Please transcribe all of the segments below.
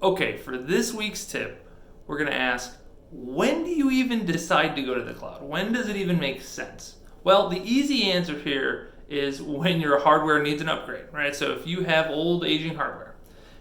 Okay, for this week's tip, we're going to ask, when do you even decide to go to the cloud? When does it even make sense? Well, the easy answer here is when your hardware needs an upgrade, right? So if you have old aging hardware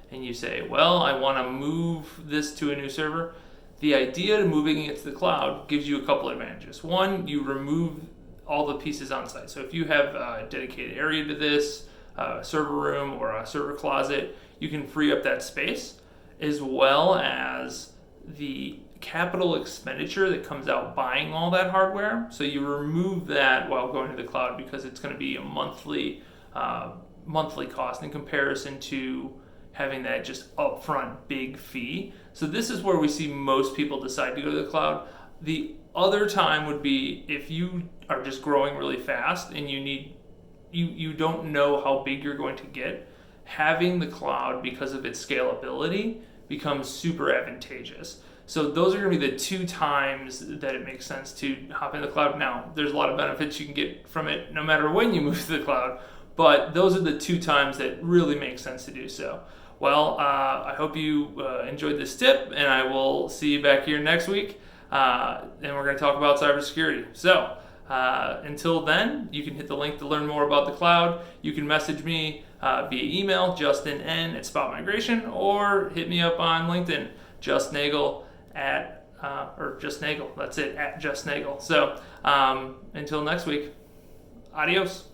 and you say, well, I want to move this to a new server, the idea of moving it to the cloud gives you a couple advantages. One, you remove all the pieces on site. So if you have a dedicated area to this, a server room or a server closet, you can free up that space, as well as the capital expenditure that comes out buying all that hardware. So you remove that while going to the cloud because it's going to be a monthly cost in comparison to having that just upfront big fee. So this is where we see most people decide to go to the cloud. The other time would be if you are just growing really fast and you don't know how big you're going to get. Having the cloud, because of its scalability, becomes super advantageous. So those are going to be the two times that it makes sense to hop in the cloud. Now, there's a lot of benefits you can get from it no matter when you move to the cloud, but those are the two times that really make sense to do so. Well, I hope you enjoyed this tip, and I will see you back here next week, and we're going to talk about cybersecurity. So until then, you can hit the link to learn more about the cloud. You can message me via email, justin.n@SpoutMigration, or hit me up on LinkedIn, Just Nagel Just Nagel. That's it, @Just Nagel. So until next week, adios.